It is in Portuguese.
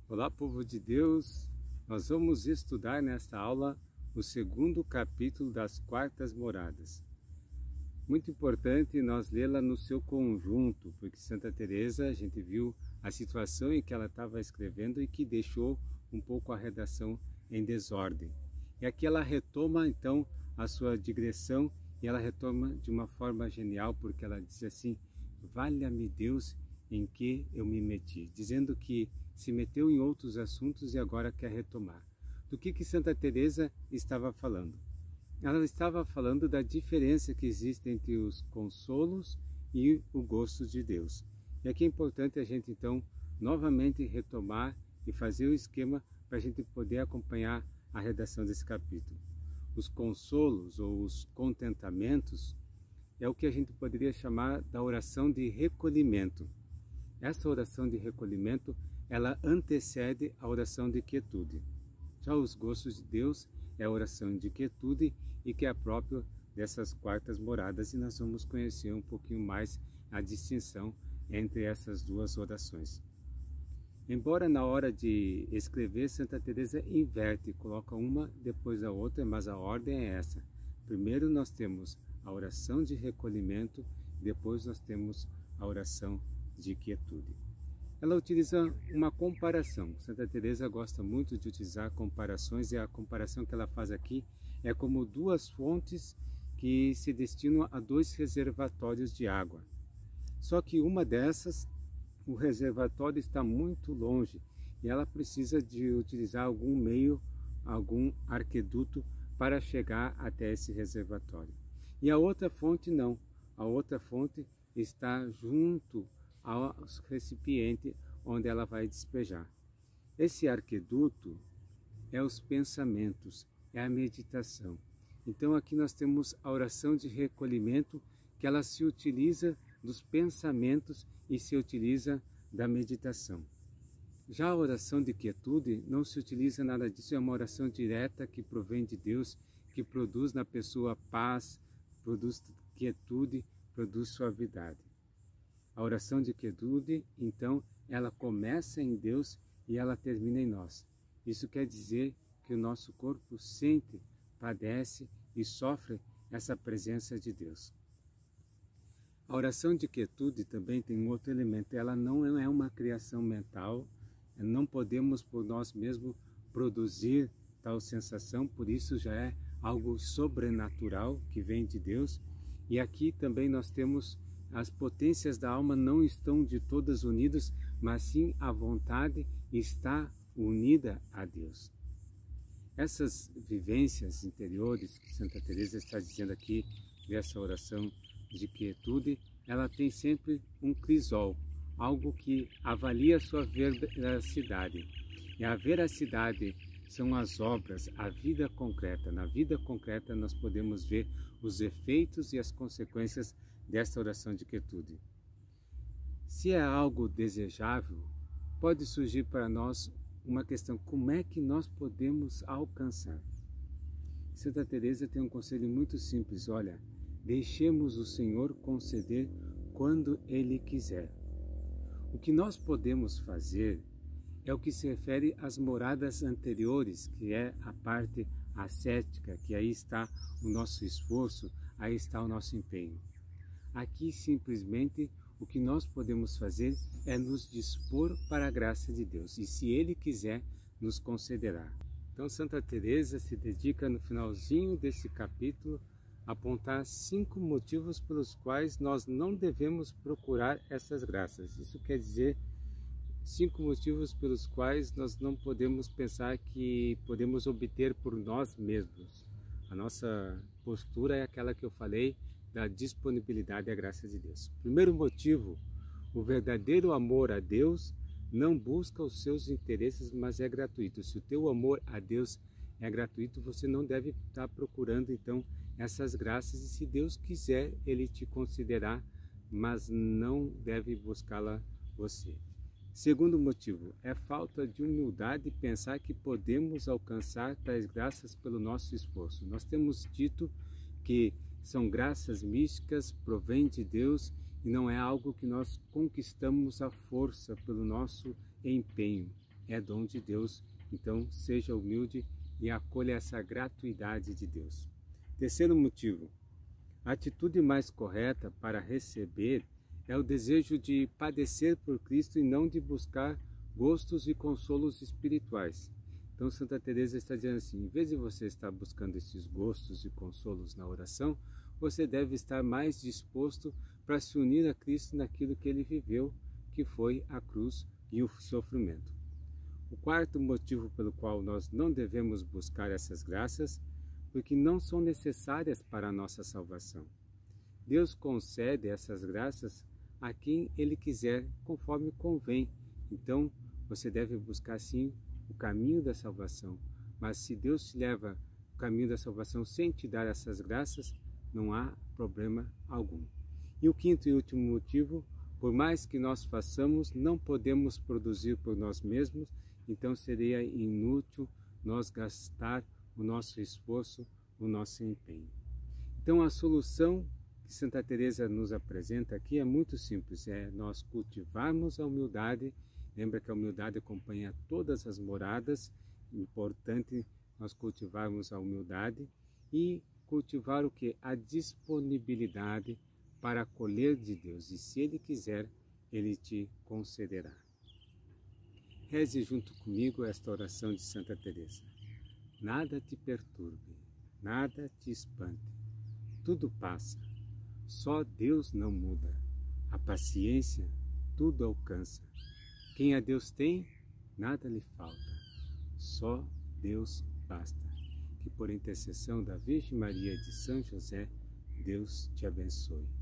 Olá, povo de Deus! Nós vamos estudar nesta aula o segundo capítulo das quartas moradas. Muito importante nós lê-la no seu conjunto, porque Santa Teresa, a gente viu a situação em que ela estava escrevendo e que deixou um pouco a redação em desordem. E aqui ela retoma então a sua digressão e ela retoma de uma forma genial, porque ela diz assim: valha-me Deus em que eu me meti, dizendo que se meteu em outros assuntos e agora quer retomar. Do que Santa Teresa estava falando? Ela estava falando da diferença que existe entre os consolos e o gosto de Deus. E aqui é importante a gente então novamente retomar e fazer o esquema para a gente poder acompanhar a redação desse capítulo. Os consolos ou os contentamentos é o que a gente poderia chamar da oração de recolhimento. Essa oração de recolhimento, ela antecede a oração de quietude. Já os gostos de Deus é a oração de quietude e que é próprio dessas quartas moradas, e nós vamos conhecer um pouquinho mais a distinção entre essas duas orações. Embora na hora de escrever, Santa Teresa inverte, coloca uma depois da outra, mas a ordem é essa. Primeiro nós temos a oração de recolhimento, depois nós temos a oração de quietude. Ela utiliza uma comparação. Santa Teresa gosta muito de utilizar comparações, e a comparação que ela faz aqui é como duas fontes que se destinam a dois reservatórios de água. Só que uma dessas, o reservatório está muito longe e ela precisa de utilizar algum meio, algum arqueduto para chegar até esse reservatório. E a outra fonte não. A outra fonte está junto ao recipiente onde ela vai despejar. Esse arqueduto é os pensamentos, é a meditação. Então aqui nós temos a oração de recolhimento, que ela se utiliza dos pensamentos e se utiliza da meditação. Já a oração de quietude não se utiliza nada disso, é uma oração direta que provém de Deus, que produz na pessoa paz, produz quietude, produz suavidade. A oração de quietude, então, ela começa em Deus e ela termina em nós. Isso quer dizer que o nosso corpo sente, padece e sofre essa presença de Deus. A oração de quietude também tem um outro elemento. Ela não é uma criação mental, não podemos por nós mesmos produzir tal sensação, por isso já é algo sobrenatural que vem de Deus. E aqui também nós temos as potências da alma não estão de todas unidas, mas sim a vontade está unida a Deus. Essas vivências interiores que Santa Teresa está dizendo aqui dessa oração de quietude, ela tem sempre um crisol, algo que avalia a sua veracidade. E a veracidade são as obras, a vida concreta. Na vida concreta nós podemos ver os efeitos e as consequências desta oração de quietude. Se é algo desejável, pode surgir para nós uma questão: como é que nós podemos alcançar? Santa Teresa tem um conselho muito simples: olha, deixemos o Senhor conceder quando Ele quiser. O que nós podemos fazer é o que se refere às moradas anteriores, que é a parte ascética, que aí está o nosso esforço, aí está o nosso empenho. Aqui simplesmente o que nós podemos fazer é nos dispor para a graça de Deus, e se Ele quiser, nos concederá. Então Santa Teresa se dedica no finalzinho desse capítulo a apontar 5 motivos pelos quais nós não devemos procurar essas graças. Isso quer dizer 5 motivos pelos quais nós não podemos pensar que podemos obter por nós mesmos. A nossa postura é aquela que eu falei, da disponibilidade à graça de Deus. Primeiro motivo: o verdadeiro amor a Deus não busca os seus interesses, mas é gratuito. Se o teu amor a Deus é gratuito, você não deve estar procurando então essas graças, e se Deus quiser, Ele te concederá, mas não deve buscá-la você. Segundo motivo, é falta de humildade pensar que podemos alcançar tais graças pelo nosso esforço. Nós temos dito que são graças místicas, provém de Deus e não é algo que nós conquistamos à força pelo nosso empenho. é dom de Deus. Então seja humilde e acolha essa gratuidade de Deus. Terceiro motivo, a atitude mais correta para receber é o desejo de padecer por Cristo e não de buscar gostos e consolos espirituais. Então Santa Teresa está dizendo assim, em vez de você estar buscando esses gostos e consolos na oração, você deve estar mais disposto para se unir a Cristo naquilo que ele viveu, que foi a cruz e o sofrimento. O quarto motivo pelo qual nós não devemos buscar essas graças, porque não são necessárias para a nossa salvação. Deus concede essas graças a quem ele quiser, conforme convém. Então, você deve buscar sim o caminho da salvação, mas se Deus te leva o caminho da salvação sem te dar essas graças, não há problema algum. E o quinto e último motivo, por mais que nós façamos, não podemos produzir por nós mesmos, então seria inútil nós gastar o nosso esforço, o nosso empenho. Então a solução que Santa Teresa nos apresenta aqui é muito simples, é nós cultivarmos a humildade. Lembra que a humildade acompanha todas as moradas, é importante nós cultivarmos a humildade e cultivar o que? A disponibilidade para acolher de Deus, e se Ele quiser, Ele te concederá. Reze junto comigo esta oração de Santa Teresa. Nada te perturbe, nada te espante, tudo passa, só Deus não muda, a paciência tudo alcança. Quem a Deus tem, nada lhe falta, só Deus basta. Que por intercessão da Virgem Maria e de São José, Deus te abençoe.